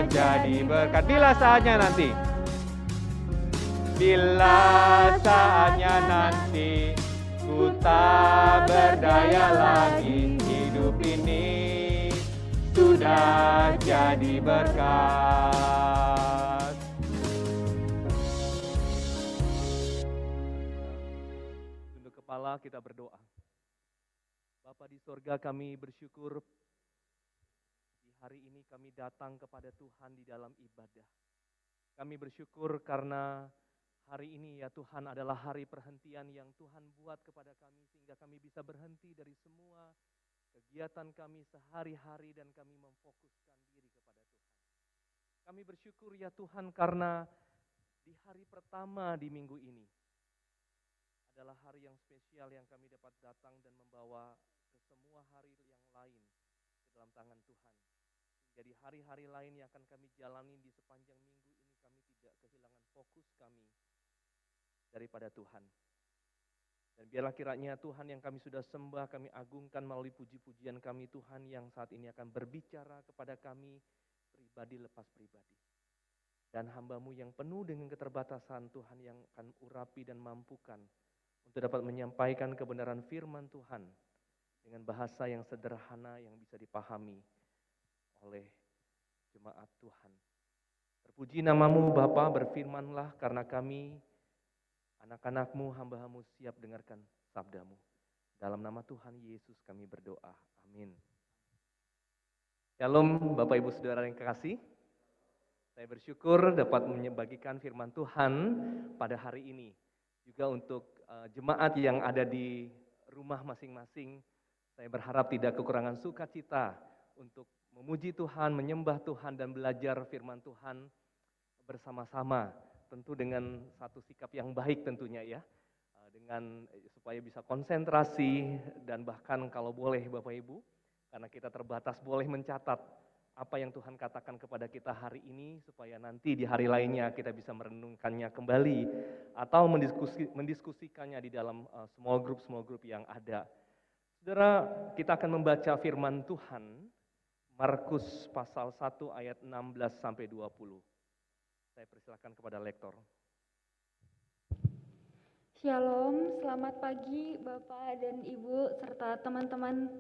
jadi berkat. Bila saatnya nanti. Bila saatnya nanti ku tak berdaya lagi, hidup ini sudah jadi berkat. Tunduk kepala, kita berdoa. Bapa di sorga, kami bersyukur di hari ini kami datang kepada Tuhan di dalam ibadah. Kami bersyukur karena hari ini ya Tuhan adalah hari perhentian yang Tuhan buat kepada kami sehingga kami bisa berhenti dari semua kegiatan kami sehari-hari dan kami memfokuskan diri kepada Tuhan. Kami bersyukur ya Tuhan karena di hari pertama di minggu ini adalah hari yang spesial yang kami dapat datang dan membawa ke semua hari yang lain ke dalam tangan Tuhan. Jadi hari-hari lain yang akan kami jalani di sepanjang minggu ini kami tidak kehilangan fokus kami daripada Tuhan. Dan biarlah kiranya Tuhan yang kami sudah sembah, kami agungkan melalui puji-pujian kami, Tuhan yang saat ini akan berbicara kepada kami pribadi lepas pribadi. Dan hamba-Mu yang penuh dengan keterbatasan, Tuhan yang akan urapi dan mampukan untuk dapat menyampaikan kebenaran firman Tuhan dengan bahasa yang sederhana yang bisa dipahami oleh jemaat Tuhan. Terpuji nama-Mu Bapa, berfirmanlah karena kami anak-anak-Mu, hamba-Mu siap dengarkan sabda-Mu. Dalam nama Tuhan Yesus kami berdoa. Amin. Shalom Bapak Ibu Saudara yang kekasih. Saya bersyukur dapat membagikan firman Tuhan pada hari ini. Juga untuk jemaat yang ada di rumah masing-masing. Saya berharap tidak kekurangan sukacita untuk memuji Tuhan, menyembah Tuhan dan belajar firman Tuhan bersama-sama. Tentu dengan satu sikap yang baik tentunya ya, dengan supaya bisa konsentrasi dan bahkan kalau boleh Bapak Ibu, karena kita terbatas boleh mencatat apa yang Tuhan katakan kepada kita hari ini supaya nanti di hari lainnya kita bisa merenungkannya kembali atau mendiskusikannya di dalam small group yang ada. Saudara, kita akan membaca firman Tuhan Markus pasal 1 ayat 16 sampai 20. Saya persilakan kepada lektor. Shalom, selamat pagi Bapak dan Ibu serta teman-teman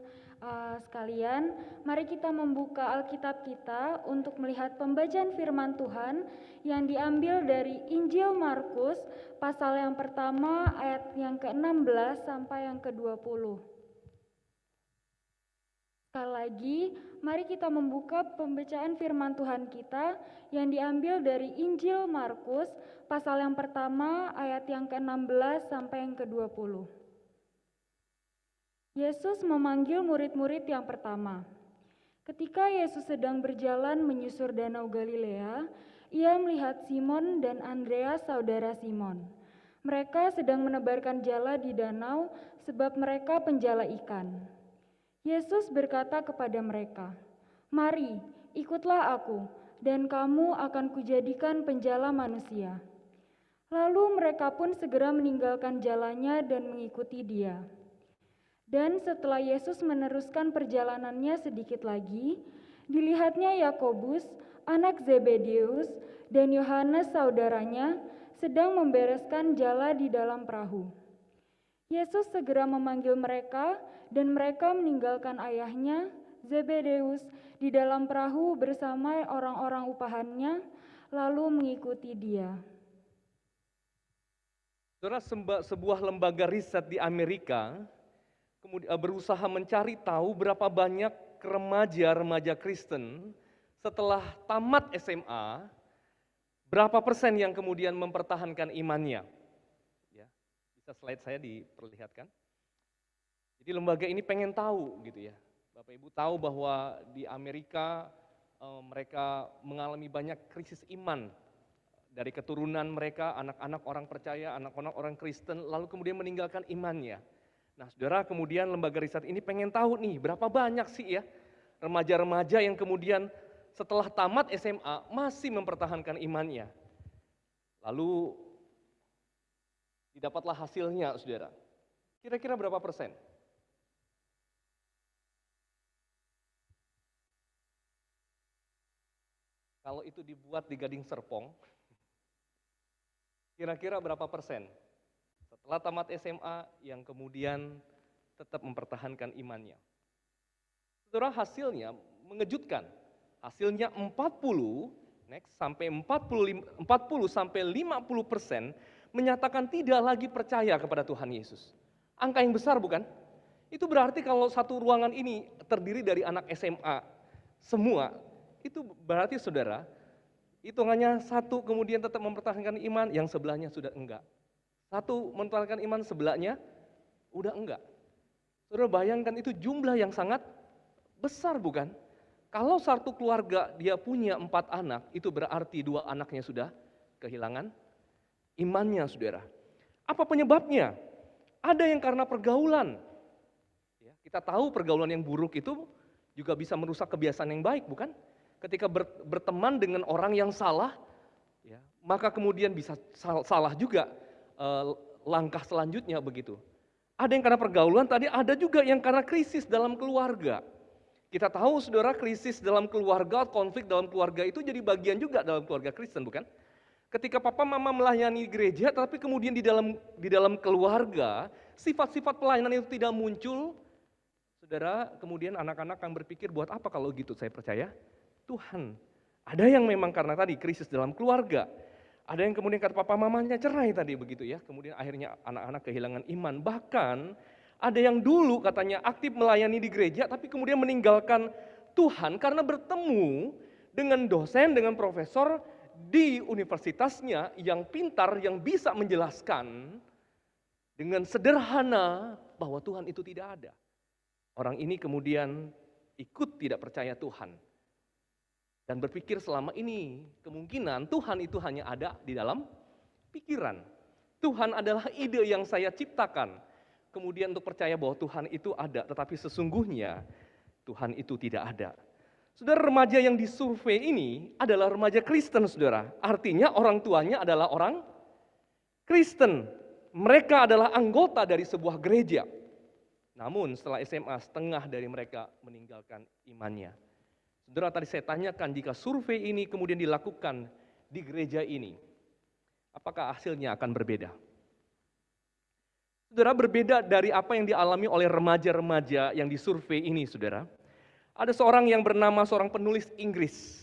sekalian. Mari kita membuka Alkitab kita untuk melihat pembacaan firman Tuhan yang diambil dari Injil Markus pasal yang pertama ayat yang ke-16 sampai yang ke-20. Sekali lagi, mari kita membuka pembacaan firman Tuhan kita yang diambil dari Injil Markus pasal yang pertama ayat yang ke-16 sampai yang ke-20. Yesus memanggil murid-murid yang pertama. Ketika Yesus sedang berjalan menyusur danau Galilea, ia melihat Simon dan Andreas saudara Simon. Mereka sedang menebarkan jala di danau sebab mereka penjala ikan. Yesus berkata kepada mereka, "Mari, ikutlah aku, dan kamu akan kujadikan penjala manusia." Lalu mereka pun segera meninggalkan jalannya dan mengikuti Dia. Dan setelah Yesus meneruskan perjalanannya sedikit lagi, dilihatnya Yakobus, anak Zebedeus, dan Yohanes saudaranya sedang membereskan jala di dalam perahu. Yesus segera memanggil mereka dan mereka meninggalkan ayahnya, Zebedeus, di dalam perahu bersama orang-orang upahannya, lalu mengikuti Dia. Saudara, sebuah lembaga riset di Amerika kemudian berusaha mencari tahu berapa banyak remaja Kristen setelah tamat SMA, berapa persen yang kemudian mempertahankan imannya. Ya, bisa slide saya diperlihatkan. Jadi lembaga ini pengen tahu gitu ya. Bapak Ibu tahu bahwa di Amerika mereka mengalami banyak krisis iman dari keturunan mereka, anak-anak orang percaya, anak-anak orang Kristen, lalu kemudian meninggalkan imannya. Nah saudara, kemudian lembaga riset ini pengen tahu nih berapa banyak sih ya remaja-remaja yang kemudian setelah tamat SMA masih mempertahankan imannya. Lalu didapatlah hasilnya saudara. Kira-kira berapa persen? Kalau itu dibuat di Gading Serpong, kira-kira berapa persen? Setelah tamat SMA yang kemudian tetap mempertahankan imannya. Saudara, hasilnya mengejutkan. Hasilnya 40 sampai 40 sampai 50% menyatakan tidak lagi percaya kepada Tuhan Yesus. Angka yang besar bukan? Itu berarti kalau satu ruangan ini terdiri dari anak SMA semua, itu berarti saudara, hitungannya satu kemudian tetap mempertahankan iman, yang sebelahnya sudah enggak. Satu mempertahankan iman, sebelahnya udah enggak. Saudara bayangkan itu jumlah yang sangat besar bukan? Kalau satu keluarga dia punya 4 anak, itu berarti 2 anaknya sudah kehilangan imannya, saudara. Apa penyebabnya? Ada yang karena pergaulan. Ya, kita tahu pergaulan yang buruk itu juga bisa merusak kebiasaan yang baik, bukan? Ketika berteman dengan orang yang salah, ya, maka kemudian bisa salah juga langkah selanjutnya begitu. Ada yang karena pergaulan, tadi ada juga yang karena krisis dalam keluarga. Kita tahu saudara, krisis dalam keluarga, konflik dalam keluarga itu jadi bagian juga dalam keluarga Kristen, bukan? Ketika papa mama melayani gereja, tapi kemudian di dalam keluarga, sifat-sifat pelayanan itu tidak muncul, saudara, kemudian anak-anak akan berpikir, buat apa kalau gitu saya percaya Tuhan. Ada yang memang karena tadi krisis dalam keluarga, ada yang kemudian kata papa mamanya cerai tadi begitu ya, kemudian akhirnya anak-anak kehilangan iman. Bahkan ada yang dulu katanya aktif melayani di gereja, tapi kemudian meninggalkan Tuhan karena bertemu dengan dosen, dengan profesor di universitasnya yang pintar, yang bisa menjelaskan dengan sederhana bahwa Tuhan itu tidak ada. Orang ini kemudian ikut tidak percaya Tuhan. Dan berpikir selama ini kemungkinan Tuhan itu hanya ada di dalam pikiran. Tuhan adalah ide yang saya ciptakan. Kemudian untuk percaya bahwa Tuhan itu ada, tetapi sesungguhnya Tuhan itu tidak ada. Saudara, remaja yang disurvei ini adalah remaja Kristen, saudara. Artinya orang tuanya adalah orang Kristen. Mereka adalah anggota dari sebuah gereja. Namun setelah SMA, setengah dari mereka meninggalkan imannya. Saudara, tadi saya tanyakan, jika survei ini kemudian dilakukan di gereja ini, apakah hasilnya akan berbeda? Saudara, berbeda dari apa yang dialami oleh remaja-remaja yang disurvei ini, saudara. Ada seorang penulis Inggris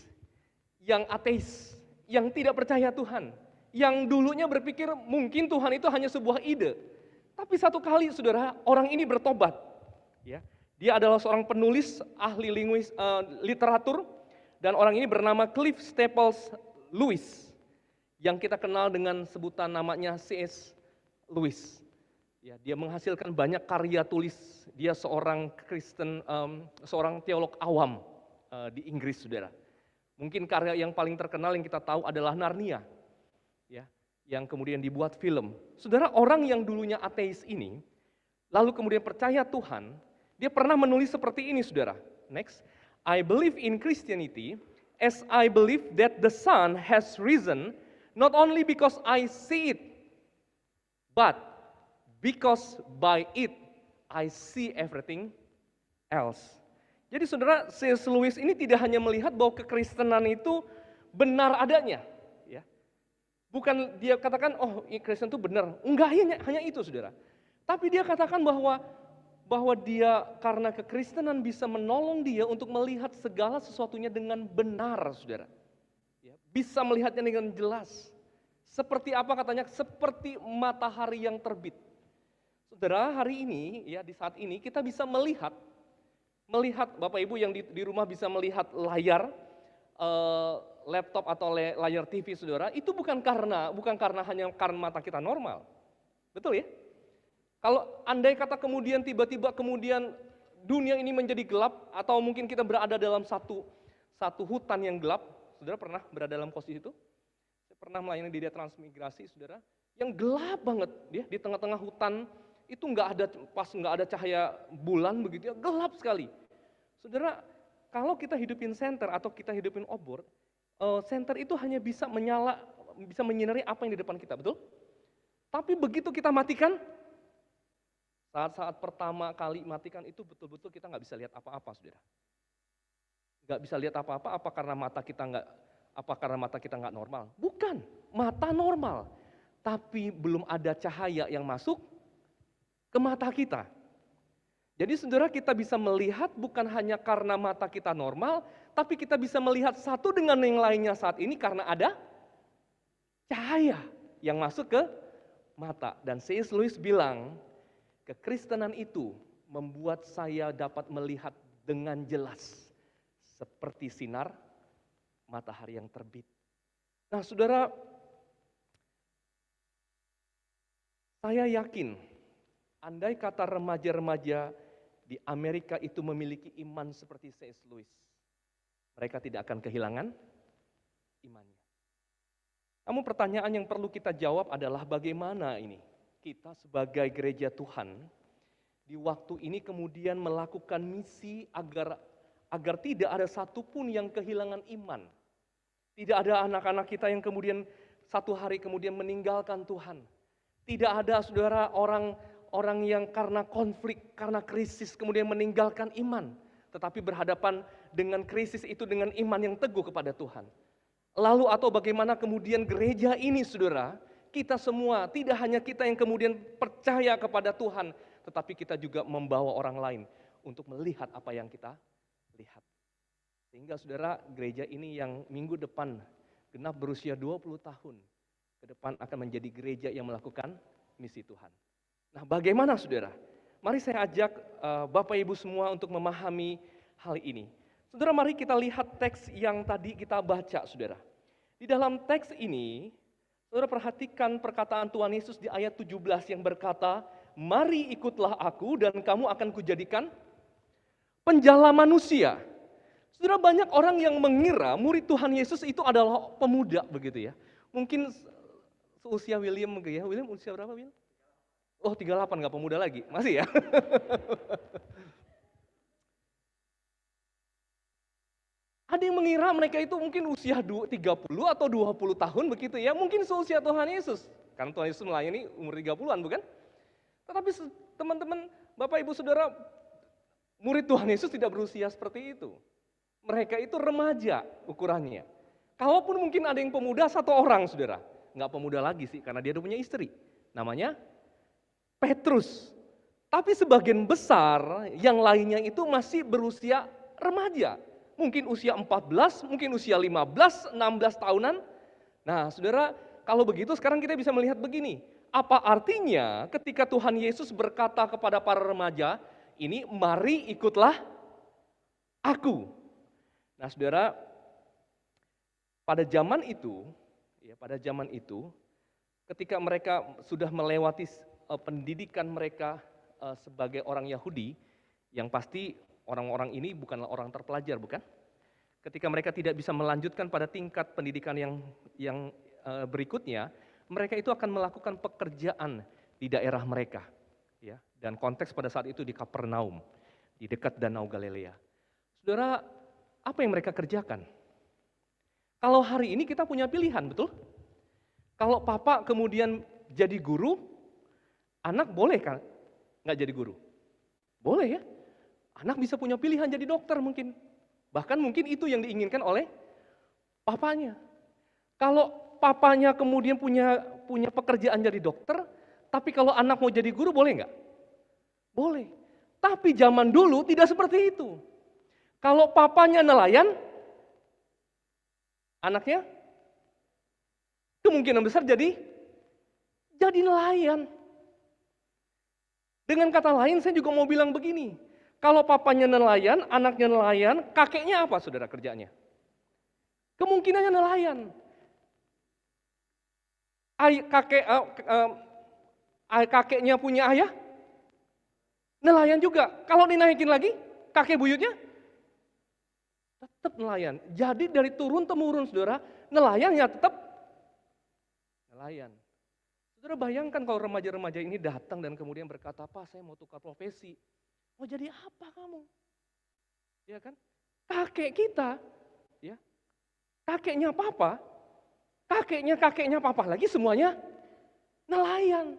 yang ateis, yang tidak percaya Tuhan, yang dulunya berpikir mungkin Tuhan itu hanya sebuah ide. Tapi satu kali, saudara, orang ini bertobat. Ya, dia adalah seorang penulis, ahli literatur, dan orang ini bernama Cliff Staples Lewis, yang kita kenal dengan sebutan namanya C.S. Lewis. Ya, dia menghasilkan banyak karya tulis. Dia seorang Kristen, seorang teolog awam di Inggris, saudara. Mungkin karya yang paling terkenal yang kita tahu adalah Narnia, ya, yang kemudian dibuat film. Saudara, orang yang dulunya ateis ini, lalu kemudian percaya Tuhan, dia pernah menulis seperti ini, saudara. Next, I believe in Christianity as I believe that the sun has risen, not only because I see it, but because by it, I see everything else. Jadi saudara, C.S. Lewis ini tidak hanya melihat bahwa kekristenan itu benar adanya. Ya. Bukan dia katakan, oh Kristen itu benar. Enggak, hanya itu, saudara. Tapi dia katakan bahwa dia karena kekristenan bisa menolong dia untuk melihat segala sesuatunya dengan benar, saudara. Ya. Bisa melihatnya dengan jelas. Seperti apa katanya? Seperti matahari yang terbit. Saudara, hari ini, ya di saat ini kita bisa melihat Bapak Ibu yang di rumah bisa melihat layar laptop atau layar TV, saudara, itu bukan karena hanya karena mata kita normal, betul ya? Kalau andai kata kemudian tiba-tiba kemudian dunia ini menjadi gelap, atau mungkin kita berada dalam satu hutan yang gelap, saudara pernah berada dalam posisi itu? Saya pernah melayani di transmigrasi, saudara, yang gelap banget, dia di tengah-tengah hutan. Itu nggak ada cahaya bulan begitu ya, gelap sekali. Saudara, kalau kita hidupin senter atau kita hidupin obor, senter itu hanya bisa menyinari apa yang di depan kita, betul? Tapi begitu kita matikan, saat pertama kali matikan itu betul-betul kita nggak bisa lihat apa-apa, saudara. Nggak bisa lihat apa-apa, karena mata kita Apa karena mata kita nggak normal? Bukan, mata normal. Tapi belum ada cahaya yang masuk ke mata kita. Jadi saudara, kita bisa melihat bukan hanya karena mata kita normal, tapi kita bisa melihat satu dengan yang lainnya saat ini karena ada cahaya yang masuk ke mata. Dan C.S. Lewis bilang, kekristenan itu membuat saya dapat melihat dengan jelas seperti sinar matahari yang terbit. Nah saudara, saya yakin andai kata remaja-remaja di Amerika itu memiliki iman seperti C.S. Lewis, mereka tidak akan kehilangan imannya. Namun pertanyaan yang perlu kita jawab adalah bagaimana ini kita sebagai gereja Tuhan di waktu ini kemudian melakukan misi agar tidak ada satupun yang kehilangan iman. Tidak ada anak-anak kita yang kemudian satu hari kemudian meninggalkan Tuhan. Tidak ada saudara orang yang karena konflik, karena krisis kemudian meninggalkan iman. Tetapi berhadapan dengan krisis itu dengan iman yang teguh kepada Tuhan. Lalu atau bagaimana kemudian gereja ini saudara, kita semua, tidak hanya kita yang kemudian percaya kepada Tuhan, tetapi kita juga membawa orang lain untuk melihat apa yang kita lihat. Sehingga saudara, gereja ini yang minggu depan genap berusia 20 tahun, ke depan akan menjadi gereja yang melakukan misi Tuhan. Nah bagaimana saudara? Mari saya ajak Bapak Ibu semua untuk memahami hal ini. Saudara, mari kita lihat teks yang tadi kita baca, saudara. Di dalam teks ini, saudara perhatikan perkataan Tuhan Yesus di ayat 17 yang berkata, mari ikutlah aku dan kamu akan kujadikan penjala manusia. Saudara, banyak orang yang mengira murid Tuhan Yesus itu adalah pemuda begitu ya. Mungkin seusia William ya. William usia berapa, Will? Oh 38, nggak pemuda lagi, masih ya. Ada yang mengira mereka itu mungkin usia 30 atau 20 tahun begitu ya. Mungkin seusia Tuhan Yesus. Karena Tuhan Yesus melayani umur 30-an bukan? Tetapi teman-teman, Bapak Ibu Saudara, murid Tuhan Yesus tidak berusia seperti itu. Mereka itu remaja ukurannya. Kalaupun mungkin ada yang pemuda, satu orang saudara. Nggak pemuda lagi sih karena dia udah punya istri. Namanya Petrus. Tapi sebagian besar yang lainnya itu masih berusia remaja. Mungkin usia 14, mungkin usia 15, 16 tahunan. Nah saudara, kalau begitu sekarang kita bisa melihat begini. Apa artinya ketika Tuhan Yesus berkata kepada para remaja, ini mari ikutlah aku. Nah saudara, pada zaman itu ketika mereka sudah melewati pendidikan mereka sebagai orang Yahudi, yang pasti orang-orang ini bukanlah orang terpelajar, bukan? Ketika mereka tidak bisa melanjutkan pada tingkat pendidikan yang berikutnya, mereka itu akan melakukan pekerjaan di daerah mereka, ya. Dan konteks pada saat itu di Kapernaum, di dekat Danau Galilea. Saudara, apa yang mereka kerjakan? Kalau hari ini kita punya pilihan, betul? Kalau papa kemudian jadi guru, anak boleh kan nggak jadi guru? Boleh ya. Anak bisa punya pilihan jadi dokter mungkin. Bahkan mungkin itu yang diinginkan oleh papanya. Kalau papanya kemudian punya pekerjaan jadi dokter, tapi kalau anak mau jadi guru boleh nggak? Boleh. Tapi zaman dulu tidak seperti itu. Kalau papanya nelayan, anaknya kemungkinan besar jadi nelayan. Dengan kata lain saya juga mau bilang begini, kalau papanya nelayan, anaknya nelayan, kakeknya apa saudara kerjanya? Kemungkinannya nelayan. Kakeknya punya ayah, nelayan juga. Kalau dinaikin lagi, kakek buyutnya tetap nelayan. Jadi dari turun-temurun saudara, nelayan ya tetap nelayan. Saudara bayangkan kalau remaja-remaja ini datang dan kemudian berkata, Pak saya mau tukar profesi. Mau jadi apa kamu? Ya kan? Kakek kita, ya, kakeknya papa, kakeknya papa lagi semuanya nelayan.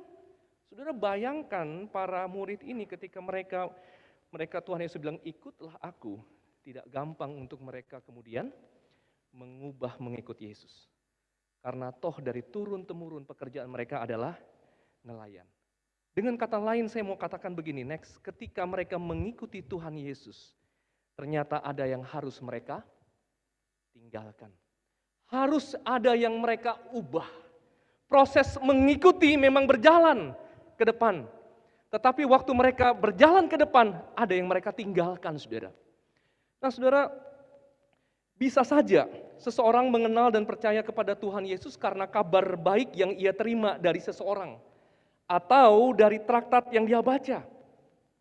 Saudara bayangkan para murid ini ketika mereka Tuhan Yesus bilang ikutlah aku, tidak gampang untuk mereka kemudian mengubah mengikut Yesus. Karena toh dari turun-temurun pekerjaan mereka adalah nelayan. Dengan kata lain saya mau katakan begini, next, ketika mereka mengikuti Tuhan Yesus, ternyata ada yang harus mereka tinggalkan. Harus ada yang mereka ubah. Proses mengikuti memang berjalan ke depan. Tetapi waktu mereka berjalan ke depan, ada yang mereka tinggalkan, saudara. Nah, saudara, bisa saja seseorang mengenal dan percaya kepada Tuhan Yesus karena kabar baik yang ia terima dari seseorang. Atau dari traktat yang dia baca.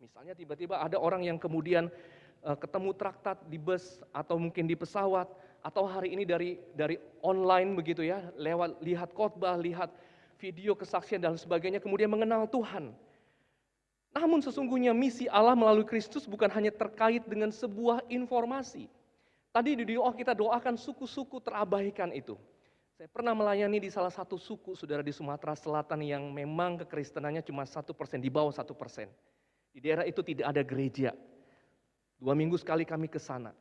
Misalnya tiba-tiba ada orang yang kemudian ketemu traktat di bus atau mungkin di pesawat. Atau hari ini dari online begitu ya, lewat lihat khotbah, lihat video kesaksian dan sebagainya, kemudian mengenal Tuhan. Namun sesungguhnya misi Allah melalui Kristus bukan hanya terkait dengan sebuah informasi. Tadi di doa kita doakan suku-suku terabaikan itu. Saya pernah melayani di salah satu suku, saudara, di Sumatera Selatan yang memang kekristenannya cuma 1%, di bawah 1%. Di daerah itu tidak ada gereja. 2 minggu sekali kami ke sana.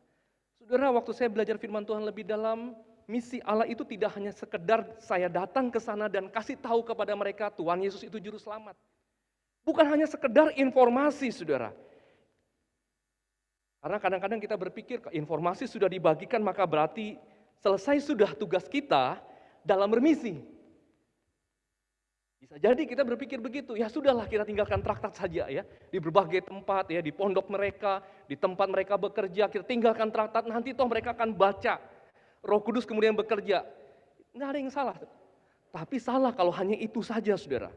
Saudara, waktu saya belajar firman Tuhan lebih dalam, misi Allah itu tidak hanya sekedar saya datang ke sana dan kasih tahu kepada mereka Tuhan Yesus itu juru selamat. Bukan hanya sekedar informasi, saudara. Karena kadang-kadang kita berpikir informasi sudah dibagikan maka berarti selesai sudah tugas kita dalam bermisi. Bisa jadi kita berpikir begitu, ya sudahlah kita tinggalkan traktat saja ya. Di berbagai tempat ya, di pondok mereka, di tempat mereka bekerja, kita tinggalkan traktat, nanti toh mereka akan baca. Roh Kudus kemudian bekerja. Nggak ada yang salah. Tapi salah kalau hanya itu saja, saudara.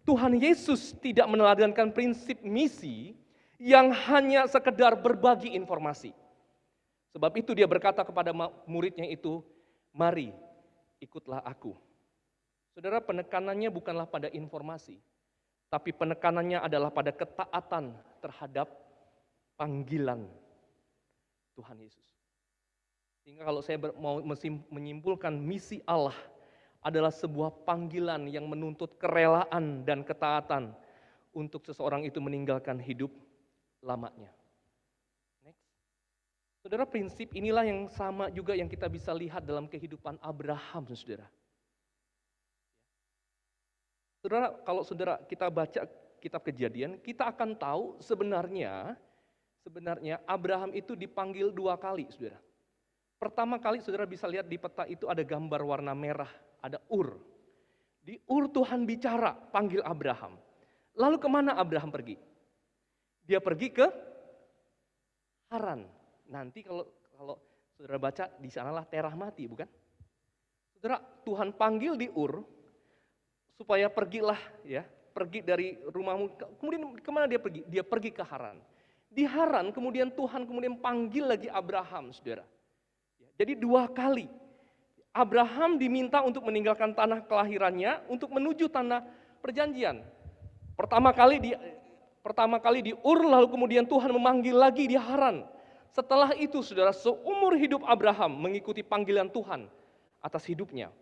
Tuhan Yesus tidak meneladankan prinsip misi yang hanya sekedar berbagi informasi. Sebab itu dia berkata kepada muridnya itu, mari ikutlah aku. Saudara, penekanannya bukanlah pada informasi, tapi penekanannya adalah pada ketaatan terhadap panggilan Tuhan Yesus. Sehingga kalau saya mau menyimpulkan misi Allah adalah sebuah panggilan yang menuntut kerelaan dan ketaatan untuk seseorang itu meninggalkan hidup lamanya. Saudara, prinsip inilah yang sama juga yang kita bisa lihat dalam kehidupan Abraham, saudara. Saudara, kalau saudara kita baca kitab Kejadian, kita akan tahu sebenarnya Abraham itu dipanggil 2 kali, saudara. Pertama kali saudara bisa lihat di peta itu ada gambar warna merah, ada Ur. Di Ur Tuhan bicara, panggil Abraham. Lalu kemana Abraham pergi? Dia pergi ke Haran. Nanti kalau saudara baca di sanalah Terah mati, bukan? Saudara, Tuhan panggil di Ur supaya pergilah ya, pergi dari rumahmu. Kemudian kemana dia pergi? Dia pergi ke Haran. Di Haran kemudian Tuhan kemudian panggil lagi Abraham, saudara. Jadi 2 kali Abraham diminta untuk meninggalkan tanah kelahirannya untuk menuju tanah perjanjian. Pertama kali di Ur, lalu kemudian Tuhan memanggil lagi di Haran. Setelah itu, saudara, seumur hidup Abraham mengikuti panggilan Tuhan atas hidupnya.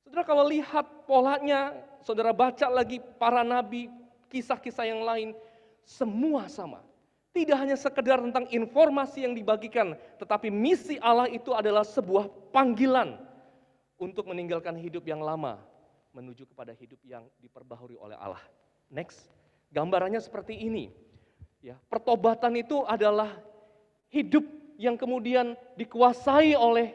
Saudara, kalau lihat polanya, saudara baca lagi para nabi, kisah-kisah yang lain, semua sama. Tidak hanya sekedar tentang informasi yang dibagikan, tetapi misi Allah itu adalah sebuah panggilan untuk meninggalkan hidup yang lama, menuju kepada hidup yang diperbaharui oleh Allah. Next, gambarannya seperti ini. Ya, pertobatan itu adalah hidup yang kemudian dikuasai oleh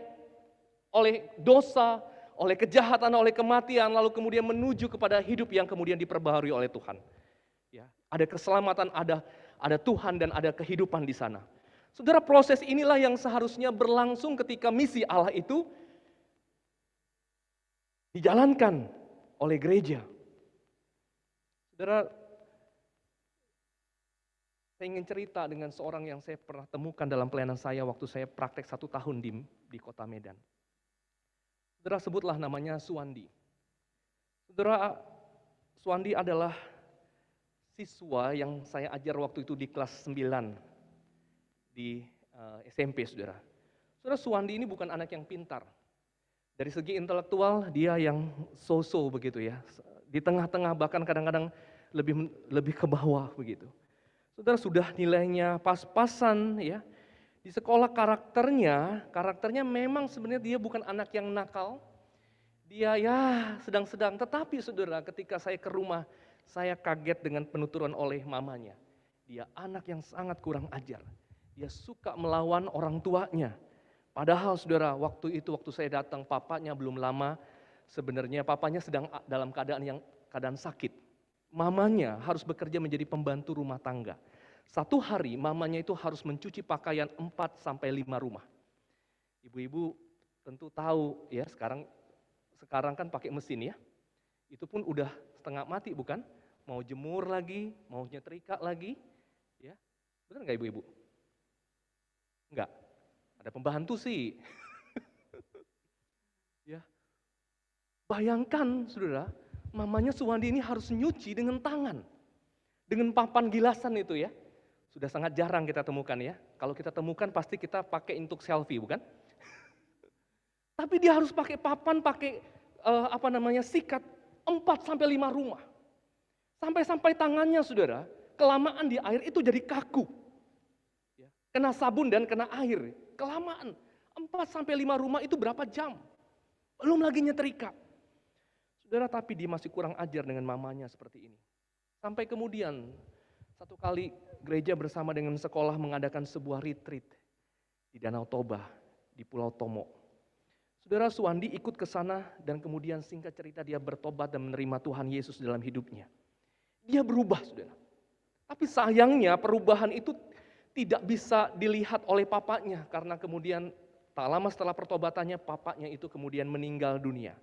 dosa, oleh kejahatan, oleh kematian, lalu kemudian menuju kepada hidup yang kemudian diperbaharui oleh Tuhan. Ya, ada keselamatan, ada Tuhan dan ada kehidupan di sana. Saudara, proses inilah yang seharusnya berlangsung ketika misi Allah itu dijalankan oleh gereja. Saudara, saya ingin cerita dengan seorang yang saya pernah temukan dalam pelayanan saya waktu saya praktek 1 tahun di kota Medan. Saudara, sebutlah namanya Suwandi. Saudara, Suwandi adalah siswa yang saya ajar waktu itu di kelas 9 di SMP, saudara. Saudara, Suwandi ini bukan anak yang pintar. Dari segi intelektual dia yang so-so begitu ya. Di tengah-tengah, bahkan kadang-kadang lebih ke bawah begitu. Saudara, sudah nilainya pas-pasan ya. Di sekolah karakternya memang sebenarnya dia bukan anak yang nakal. Dia ya sedang-sedang, tetapi saudara ketika saya ke rumah, saya kaget dengan penuturan oleh mamanya. Dia anak yang sangat kurang ajar. Dia suka melawan orang tuanya. Padahal saudara, waktu saya datang, papanya belum lama, sebenarnya papanya sedang dalam keadaan sakit. Mamanya harus bekerja menjadi pembantu rumah tangga. Satu hari mamanya itu harus mencuci pakaian 4-5 rumah. Ibu-ibu tentu tahu ya, sekarang kan pakai mesin ya. Itu pun udah setengah mati bukan? Mau jemur lagi, mau nyetrika lagi. Ya. Benar nggak ibu-ibu? Enggak. Ada pembantu sih. Ya. Bayangkan saudara, mamanya Suwandi ini harus nyuci dengan tangan. Dengan papan gilasan itu ya. Sudah sangat jarang kita temukan ya. Kalau kita temukan pasti kita pakai untuk selfie bukan? Tapi dia harus pakai papan, pakai sikat 4-5 rumah. Sampai tangannya saudara, kelamaan di air itu jadi kaku. Ya, kena sabun dan kena air, kelamaan. 4-5 rumah itu berapa jam? Belum lagi nyetrika. Saudara, tapi dia masih kurang ajar dengan mamanya seperti ini. Sampai kemudian, satu kali gereja bersama dengan sekolah mengadakan sebuah retreat di Danau Toba, di Pulau Tomo. Saudara, Suwandi ikut ke sana dan kemudian singkat cerita dia bertobat dan menerima Tuhan Yesus dalam hidupnya. Dia berubah, saudara. Tapi sayangnya perubahan itu tidak bisa dilihat oleh papanya karena kemudian tak lama setelah pertobatannya papanya itu kemudian meninggal dunia.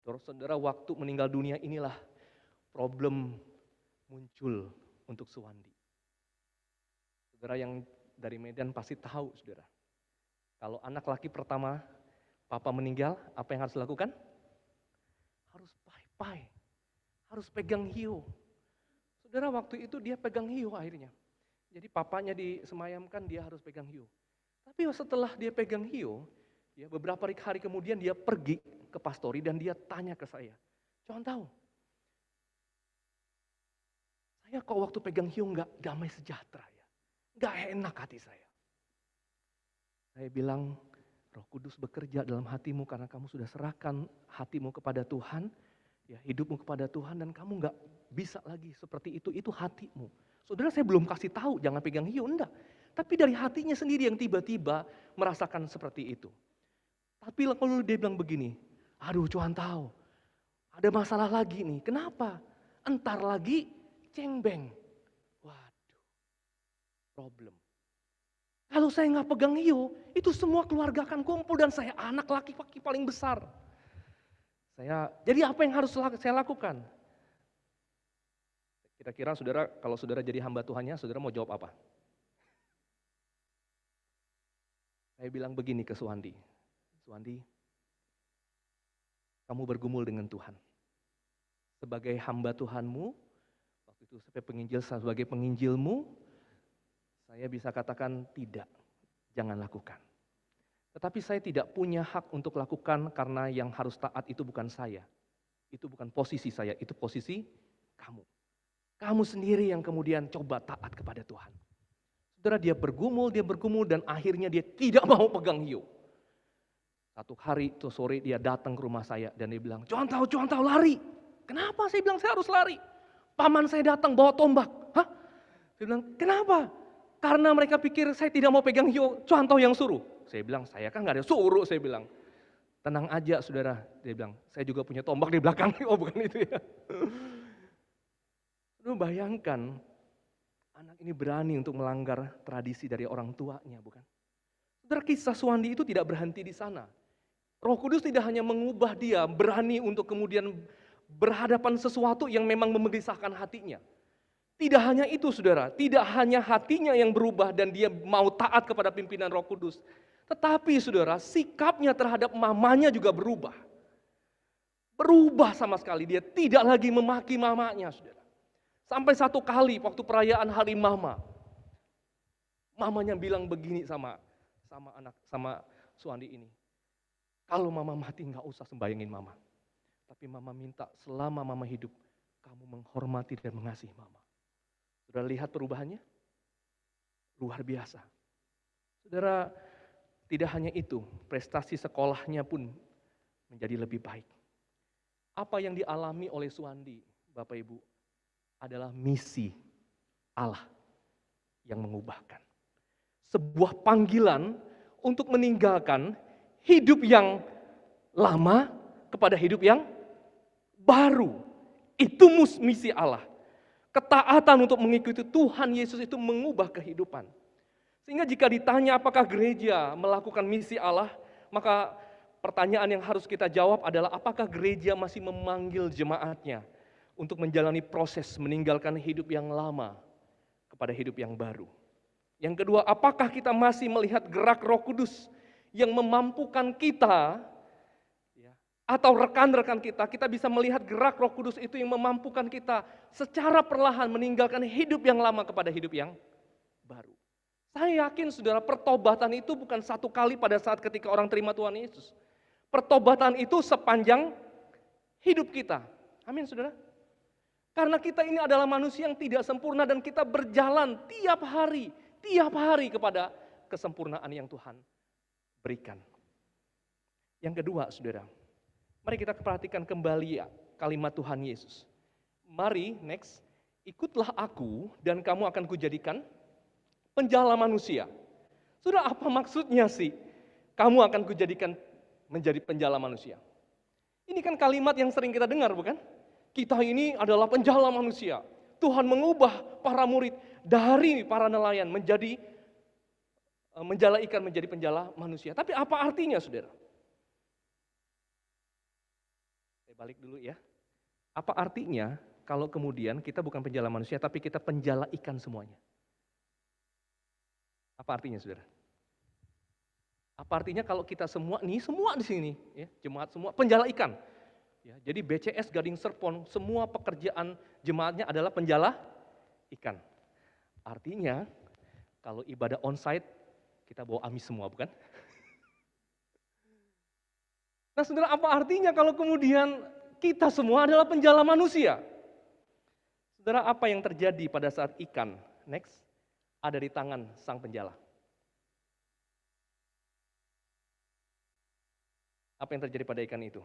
Terus saudara, waktu meninggal dunia inilah problem muncul untuk Suwandi. Saudara yang dari Medan pasti tahu, saudara. Kalau anak laki pertama papa meninggal, apa yang harus dilakukan? Harus pai-pai, harus pegang hiu. Saudara, waktu itu dia pegang hiu akhirnya. Jadi papanya disemayamkan, dia harus pegang hiu. Tapi setelah dia pegang hiu, ya beberapa hari kemudian dia pergi ke pastori dan dia tanya ke saya, "Jangan tahu, saya kok waktu pegang hiu nggak damai sejahtera ya, nggak enak hati saya." Saya bilang, Roh Kudus bekerja dalam hatimu karena kamu sudah serahkan hatimu kepada Tuhan, ya hidupmu kepada Tuhan dan kamu nggak bisa lagi seperti itu hatimu. Saudara, saya belum kasih tahu jangan pegang hiu, enggak. Tapi dari hatinya sendiri yang tiba-tiba merasakan seperti itu. Tapi kalau dia bilang begini, aduh Tuhan tahu, ada masalah lagi nih, kenapa? Entar lagi cengbeng. Waduh, problem. Kalau saya nggak pegang hiu, itu semua keluarga akan kumpul dan saya anak laki-laki paling besar. Jadi apa yang harus saya lakukan? Kira-kira saudara, kalau saudara jadi hamba Tuhannya, saudara mau jawab apa? Saya bilang begini ke Suwandi, Suwandi, kamu bergumul dengan Tuhan. Sebagai hamba Tuhanmu, waktu itu sebagai penginjilmu, saya bisa katakan tidak, jangan lakukan. Tetapi saya tidak punya hak untuk lakukan karena yang harus taat itu bukan saya. Itu bukan posisi saya, itu posisi kamu. Kamu sendiri yang kemudian coba taat kepada Tuhan. Saudara, dia bergumul dan akhirnya dia tidak mau pegang hiu. Satu hari itu sore dia datang ke rumah saya dan dia bilang, Johan tahu lari. Kenapa? Saya bilang saya harus lari. Paman saya datang bawa tombak. Hah? Saya bilang, kenapa? Karena mereka pikir saya tidak mau pegang hiu, Johan tahu yang suruh. Saya bilang, saya kan gak ada suruh, saya bilang. Tenang aja saudara, dia bilang, saya juga punya tombak di belakang. Oh bukan itu ya. Lu bayangkan, anak ini berani untuk melanggar tradisi dari orang tuanya, bukan? Saudara, kisah Suwandi itu tidak berhenti di sana. Roh Kudus tidak hanya mengubah dia, berani untuk kemudian berhadapan sesuatu yang memang memeriksakan hatinya. Tidak hanya itu saudara, tidak hanya hatinya yang berubah dan dia mau taat kepada pimpinan Roh Kudus. Tetapi saudara, sikapnya terhadap mamanya juga berubah. Berubah sama sekali, dia tidak lagi memaki mamanya saudara. Sampai satu kali waktu perayaan hari mama, mamanya bilang begini sama Suwandi ini. Kalau mama mati nggak usah sembayangin mama. Tapi mama minta selama mama hidup, kamu menghormati dan mengasihi mama. Sudah lihat perubahannya? Luar biasa. Saudara, tidak hanya itu, prestasi sekolahnya pun menjadi lebih baik. Apa yang dialami oleh Suwandi, Bapak Ibu, adalah misi Allah yang mengubahkan. Sebuah panggilan untuk meninggalkan hidup yang lama kepada hidup yang baru. Itu misi Allah. Ketaatan untuk mengikuti Tuhan Yesus itu mengubah kehidupan. Sehingga jika ditanya apakah gereja melakukan misi Allah, maka pertanyaan yang harus kita jawab adalah apakah gereja masih memanggil jemaatnya untuk menjalani proses meninggalkan hidup yang lama kepada hidup yang baru. Yang kedua, apakah kita masih melihat gerak Roh Kudus yang memampukan kita, atau rekan-rekan kita bisa melihat gerak Roh Kudus itu yang memampukan kita secara perlahan meninggalkan hidup yang lama kepada hidup yang baru. Saya yakin saudara, pertobatan itu bukan satu kali pada saat ketika orang terima Tuhan Yesus. Pertobatan itu sepanjang hidup kita. Amin saudara. Karena kita ini adalah manusia yang tidak sempurna dan kita berjalan tiap hari kepada kesempurnaan yang Tuhan berikan. Yang kedua saudara, mari kita perhatikan kembali ya kalimat Tuhan Yesus. Mari, next, ikutlah aku dan kamu akan kujadikan penjala manusia. Sudah apa maksudnya sih? Kamu akan kujadikan menjadi penjala manusia. Ini kan kalimat yang sering kita dengar bukan? Kita ini adalah penjala manusia. Tuhan mengubah para murid dari para nelayan menjadi menjala ikan menjadi penjala manusia. Tapi apa artinya saudara? Balik dulu ya. Apa artinya kalau kemudian kita bukan penjala manusia tapi kita penjala ikan semuanya? Apa artinya saudara? Apa artinya kalau kita semua di sini, ya, jemaat semua penjala ikan? Ya, jadi BCS Gading Serpong semua pekerjaan jemaatnya adalah penjala ikan. Artinya kalau ibadah onsite kita bawa amis semua bukan? Nah saudara, apa artinya kalau kemudian kita semua adalah penjala manusia? Saudara, apa yang terjadi pada saat ikan, next, ada di tangan sang penjala? Apa yang terjadi pada ikan itu?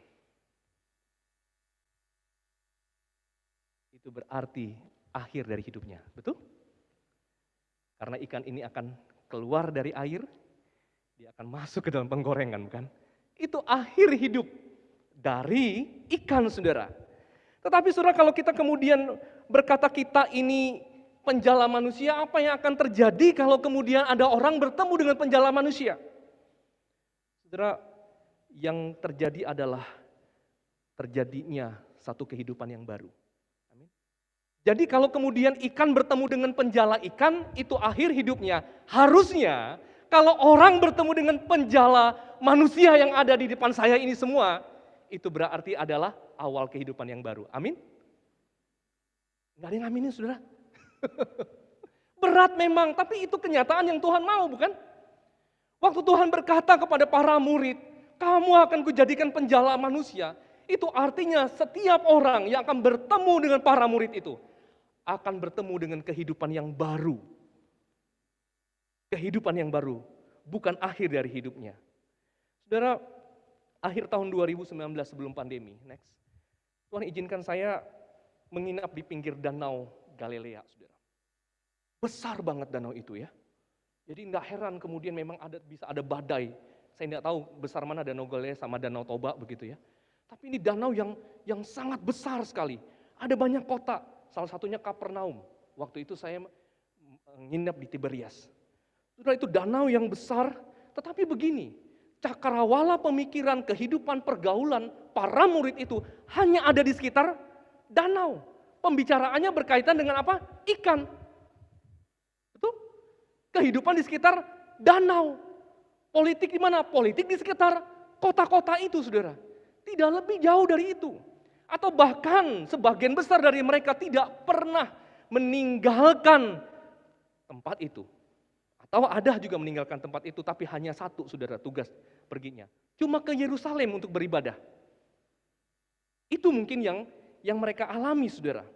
Itu berarti akhir dari hidupnya, betul? Karena ikan ini akan keluar dari air, dia akan masuk ke dalam penggorengan, bukan? Itu akhir hidup dari ikan saudara. Tetapi saudara, kalau kita kemudian berkata kita ini penjala manusia, apa yang akan terjadi kalau kemudian ada orang bertemu dengan penjala manusia? Saudara, yang terjadi adalah terjadinya satu kehidupan yang baru. Amin. Jadi kalau kemudian ikan bertemu dengan penjala ikan, itu akhir hidupnya. Harusnya kalau orang bertemu dengan penjala manusia yang ada di depan saya ini semua, itu berarti adalah awal kehidupan yang baru. Amin? Nggak ada yang aminin saudara. Berat memang, tapi itu kenyataan yang Tuhan mau bukan? Waktu Tuhan berkata kepada para murid, kamu akan kujadikan penjala manusia. Itu artinya setiap orang yang akan bertemu dengan para murid itu, akan bertemu dengan kehidupan yang baru. Kehidupan yang baru, bukan akhir dari hidupnya. Saudara, akhir tahun 2019 sebelum pandemi, next. Tuhan izinkan saya menginap di pinggir danau Galilea, saudara. Besar banget danau itu ya. Jadi nggak heran kemudian memang bisa ada badai. Saya nggak tahu besar mana danau Galilea sama danau Toba begitu ya. Tapi ini danau yang sangat besar sekali. Ada banyak kota, salah satunya Kapernaum. Waktu itu saya menginap di Tiberias. Saudara, itu danau yang besar, tetapi begini, cakrawala pemikiran, kehidupan, pergaulan para murid itu hanya ada di sekitar danau. Pembicaraannya berkaitan dengan apa? Ikan. Betul? Kehidupan di sekitar danau. Politik di mana? Politik di sekitar kota-kota itu, saudara. Tidak lebih jauh dari itu. Atau bahkan sebagian besar dari mereka tidak pernah meninggalkan tempat itu. Atau ada juga meninggalkan tempat itu, tapi hanya satu, saudara, tugas perginya. Cuma ke Yerusalem untuk beribadah. Itu mungkin yang mereka alami, saudara.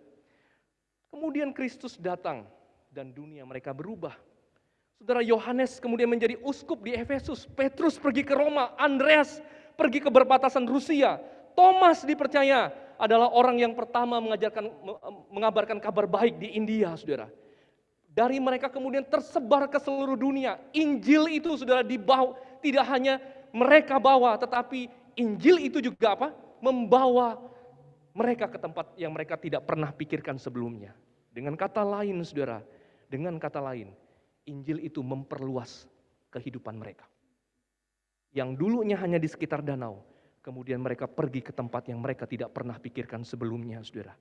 Kemudian Kristus datang dan dunia mereka berubah. Saudara, Yohanes kemudian menjadi uskup di Efesus, Petrus pergi ke Roma, Andreas pergi ke perbatasan Rusia, Thomas dipercaya adalah orang yang pertama mengabarkan kabar baik di India, saudara. Dari mereka kemudian tersebar ke seluruh dunia. Injil itu, saudara, dibawa, tidak hanya mereka bawa, tetapi Injil itu juga apa? Membawa mereka ke tempat yang mereka tidak pernah pikirkan sebelumnya. Dengan kata lain, saudara, dengan kata lain, Injil itu memperluas kehidupan mereka. Yang dulunya hanya di sekitar danau, kemudian mereka pergi ke tempat yang mereka tidak pernah pikirkan sebelumnya, saudara.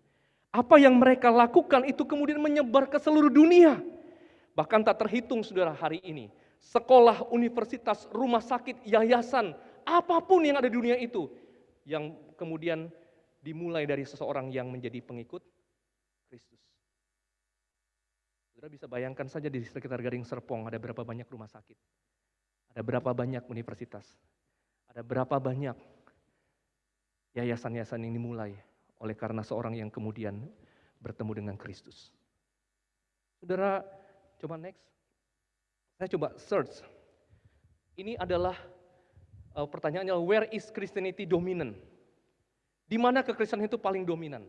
Apa yang mereka lakukan itu kemudian menyebar ke seluruh dunia. Bahkan tak terhitung, saudara, hari ini. Sekolah, universitas, rumah sakit, yayasan, apapun yang ada di dunia itu, yang kemudian dimulai dari seseorang yang menjadi pengikut Kristus. Saudara bisa bayangkan saja di sekitar Gading Serpong ada berapa banyak rumah sakit, ada berapa banyak universitas, ada berapa banyak yayasan-yayasan yang dimulai oleh karena seorang yang kemudian bertemu dengan Kristus. Saudara, coba next. Saya coba search. Ini adalah pertanyaannya, where is Christianity dominant? Di mana kekristenan itu paling dominan?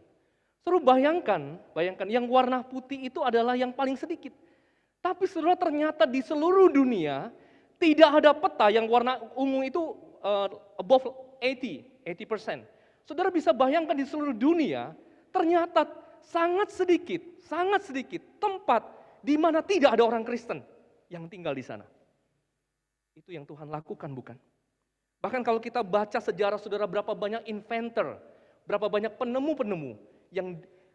Saudara bayangkan yang warna putih itu adalah yang paling sedikit. Tapi saudara ternyata di seluruh dunia tidak ada peta yang warna ungu itu above 80%. Saudara bisa bayangkan di seluruh dunia ternyata sangat sedikit tempat di mana tidak ada orang Kristen yang tinggal di sana. Itu yang Tuhan lakukan, bukan? Bahkan kalau kita baca sejarah, saudara, berapa banyak inventor, berapa banyak penemu-penemu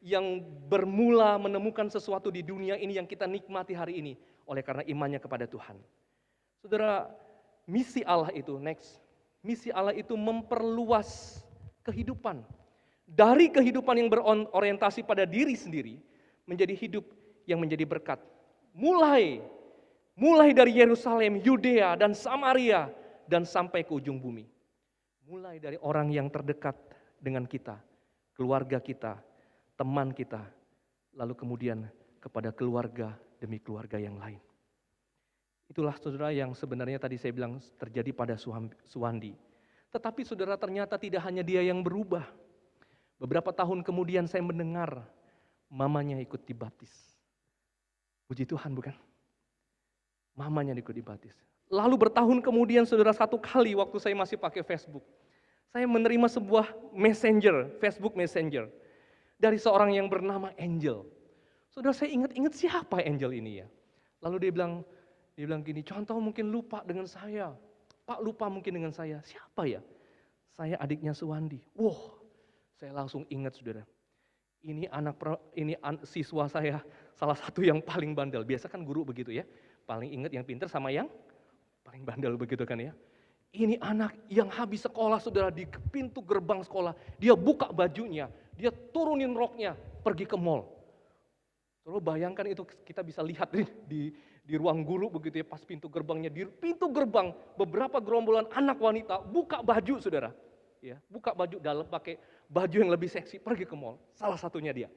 yang bermula menemukan sesuatu di dunia ini yang kita nikmati hari ini oleh karena imannya kepada Tuhan. Saudara, misi Allah itu, next. Misi Allah itu memperluas kehidupan. Dari kehidupan yang berorientasi pada diri sendiri menjadi hidup yang menjadi berkat. Mulai dari Yerusalem, Yudea dan Samaria dan sampai ke ujung bumi. Mulai dari orang yang terdekat dengan kita, keluarga kita, teman kita, lalu kemudian kepada keluarga demi keluarga yang lain. Itulah, saudara, yang sebenarnya tadi saya bilang terjadi pada Suwandi. Tetapi saudara, ternyata tidak hanya dia yang berubah. Beberapa tahun kemudian saya mendengar mamanya ikut dibaptis. Puji Tuhan, bukan? Mamanya ikut dibaptis. Lalu bertahun kemudian, saudara, satu kali waktu saya masih pakai Facebook, saya menerima sebuah Facebook Messenger dari seorang yang bernama Angel. Saudara, saya ingat siapa Angel ini ya. Lalu dia bilang gini, contoh mungkin lupa dengan saya. Pak lupa mungkin dengan saya. Siapa ya? Saya adiknya Suwandi. Wah, saya langsung ingat, saudara. Ini siswa saya, salah satu yang paling bandel. Biasa kan guru begitu ya. Paling ingat yang pintar sama yang paling bandel begitu kan ya. Ini anak yang habis sekolah, saudara, di pintu gerbang sekolah. Dia buka bajunya, dia turunin roknya, pergi ke mall. Saudara bayangkan itu kita bisa lihat di ruang guru begitu ya, pas pintu gerbangnya, di pintu gerbang beberapa gerombolan anak wanita buka baju, saudara. Ya, buka baju dalam, pakai baju yang lebih seksi, pergi ke mall. Salah satunya dia.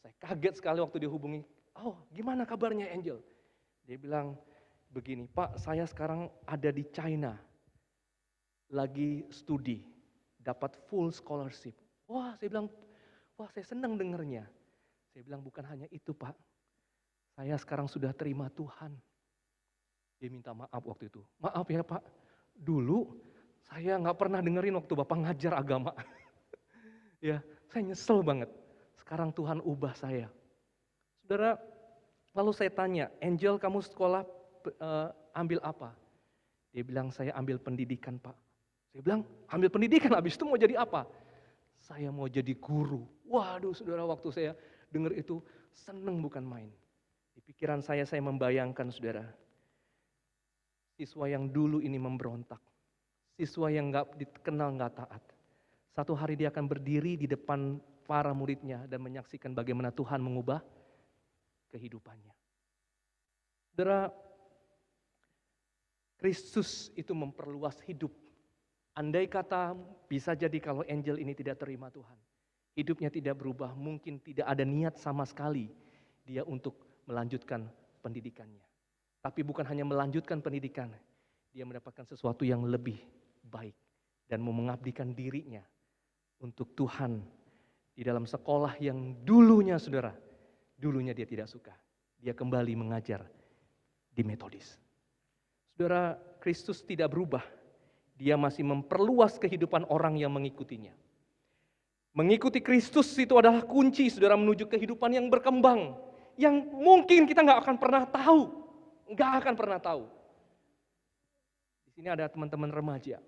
Saya kaget sekali waktu dia hubungi, oh gimana kabarnya Angel? Dia bilang begini, Pak saya sekarang ada di China, lagi studi, dapat full scholarship. Wah saya bilang, wah saya senang dengernya. Saya bilang bukan hanya itu Pak, saya sekarang sudah terima Tuhan. Dia minta maaf waktu itu. Maaf ya Pak, dulu saya nggak pernah dengerin waktu Bapak ngajar agama. Ya, saya nyesel banget. Sekarang Tuhan ubah saya. Saudara, lalu saya tanya, Angel kamu sekolah ambil apa? Dia bilang saya ambil pendidikan Pak. Saya bilang ambil pendidikan, habis itu mau jadi apa? Saya mau jadi guru. Waduh saudara, waktu saya dengar itu seneng bukan main. Di pikiran saya membayangkan saudara, siswa yang dulu ini memberontak, siswa yang gak dikenal gak taat. Satu hari dia akan berdiri di depan para muridnya dan menyaksikan bagaimana Tuhan mengubah kehidupannya. Saudara, Kristus itu memperluas hidup. Andai kata bisa jadi kalau Angel ini tidak terima Tuhan, hidupnya tidak berubah, mungkin tidak ada niat sama sekali dia untuk melanjutkan pendidikannya. Tapi bukan hanya melanjutkan pendidikan, dia mendapatkan sesuatu yang lebih baik dan mau mengabdikan dirinya untuk Tuhan di dalam sekolah yang dulunya saudara, dulunya dia tidak suka. Dia kembali mengajar di Metodis. Saudara, Kristus tidak berubah. Dia masih memperluas kehidupan orang yang mengikutinya. Mengikuti Kristus itu adalah kunci saudara menuju kehidupan yang berkembang. Yang mungkin kita nggak akan pernah tahu. Nggak akan pernah tahu. Di sini ada teman-teman remaja.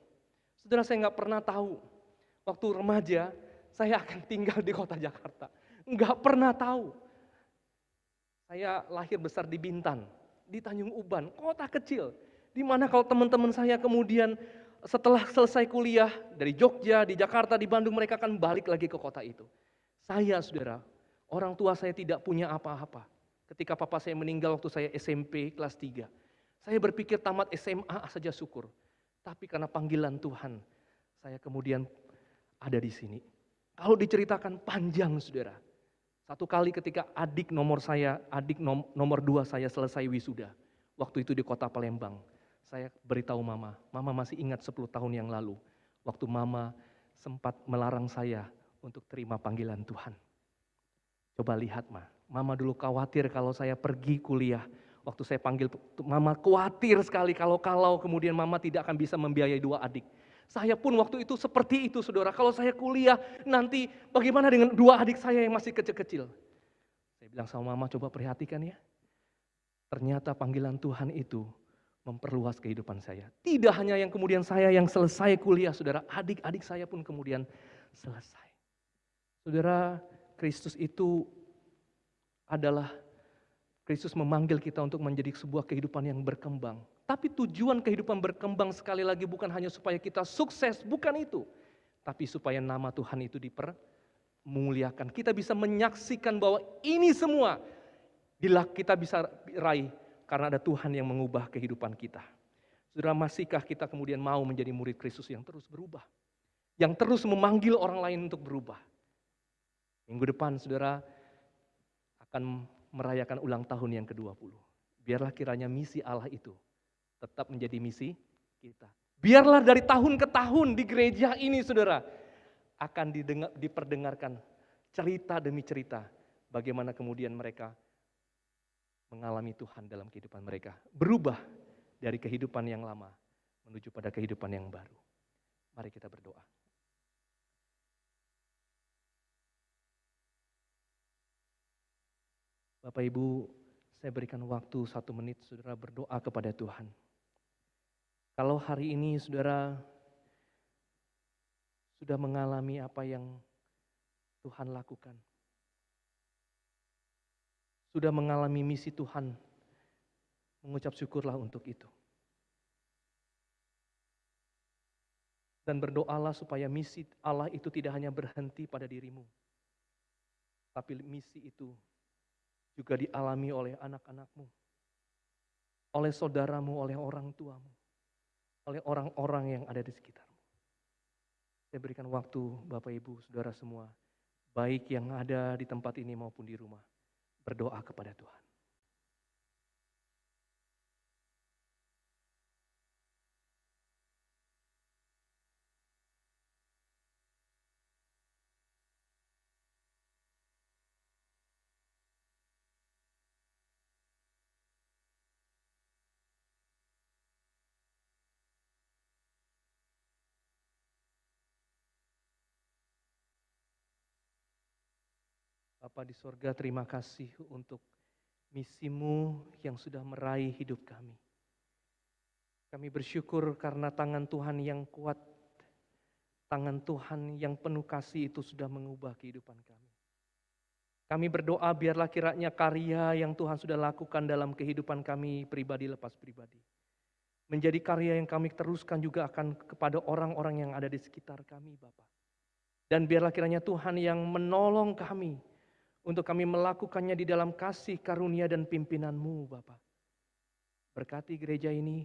Saudara, saya nggak pernah tahu. Waktu remaja, saya akan tinggal di kota Jakarta. Nggak pernah tahu. Saya lahir besar di Bintan, di Tanjung Uban, kota kecil. Di mana kalau teman-teman saya kemudian setelah selesai kuliah dari Jogja, di Jakarta, di Bandung, mereka akan balik lagi ke kota itu. Saya, saudara, orang tua saya tidak punya apa-apa. Ketika papa saya meninggal waktu saya SMP kelas 3. Saya berpikir tamat SMA saja syukur. Tapi karena panggilan Tuhan, saya kemudian ada di sini. Kalau diceritakan panjang, saudara. Satu kali ketika adik nomor 2 saya selesai wisuda. Waktu itu di kota Palembang. Saya beritahu mama masih ingat 10 tahun yang lalu. Waktu mama sempat melarang saya untuk terima panggilan Tuhan. Coba lihat mama dulu khawatir kalau saya pergi kuliah. Waktu saya panggil, mama khawatir sekali kalau kemudian mama tidak akan bisa membiayai 2 adik. Saya pun waktu itu seperti itu saudara. Kalau saya kuliah nanti bagaimana dengan 2 adik saya yang masih kecil-kecil. Saya bilang sama mama, coba perhatikan ya. Ternyata panggilan Tuhan itu memperluas kehidupan saya. Tidak hanya yang kemudian saya yang selesai kuliah saudara. Adik-adik saya pun kemudian selesai. Saudara, Kristus itu adalah Kristus memanggil kita untuk menjadi sebuah kehidupan yang berkembang. Tapi tujuan kehidupan berkembang sekali lagi bukan hanya supaya kita sukses, bukan itu. Tapi supaya nama Tuhan itu dipermuliakan. Kita bisa menyaksikan bahwa ini semua kita bisa raih karena ada Tuhan yang mengubah kehidupan kita. Saudara, masihkah kita kemudian mau menjadi murid Kristus yang terus berubah? Yang terus memanggil orang lain untuk berubah. Minggu depan saudara akan merayakan ulang tahun yang ke-20. Biarlah kiranya misi Allah itu tetap menjadi misi kita. Biarlah dari tahun ke tahun di gereja ini saudara akan diperdengarkan cerita demi cerita bagaimana kemudian mereka mengalami Tuhan dalam kehidupan mereka. Berubah dari kehidupan yang lama menuju pada kehidupan yang baru. Mari kita berdoa. Bapak Ibu, saya berikan waktu 1 menit saudara berdoa kepada Tuhan. Kalau hari ini saudara sudah mengalami apa yang Tuhan lakukan, sudah mengalami misi Tuhan, mengucap syukurlah untuk itu. Dan berdoalah supaya misi Allah itu tidak hanya berhenti pada dirimu, tapi misi itu juga dialami oleh anak-anakmu, oleh saudaramu, oleh orang tuamu, oleh orang-orang yang ada di sekitarmu. Saya berikan waktu Bapak Ibu, Saudara semua, baik yang ada di tempat ini maupun di rumah, berdoa kepada Tuhan. Bapa di sorga, terima kasih untuk misimu yang sudah meraih hidup kami. Kami bersyukur karena tangan Tuhan yang kuat, tangan Tuhan yang penuh kasih itu sudah mengubah kehidupan kami. Kami berdoa biarlah kiranya karya yang Tuhan sudah lakukan dalam kehidupan kami pribadi lepas pribadi. Menjadi karya yang kami teruskan juga akan kepada orang-orang yang ada di sekitar kami, Bapa. Dan biarlah kiranya Tuhan yang menolong kami untuk kami melakukannya di dalam kasih karunia dan pimpinan-Mu, Bapa. Berkati gereja ini,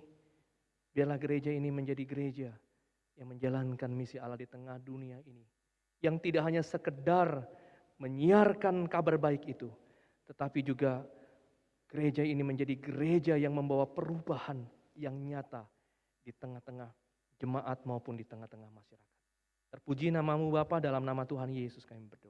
biarlah gereja ini menjadi gereja yang menjalankan misi Allah di tengah dunia ini. Yang tidak hanya sekedar menyiarkan kabar baik itu, tetapi juga gereja ini menjadi gereja yang membawa perubahan yang nyata di tengah-tengah jemaat maupun di tengah-tengah masyarakat. Terpuji namamu Bapa, dalam nama Tuhan Yesus kami berdoa.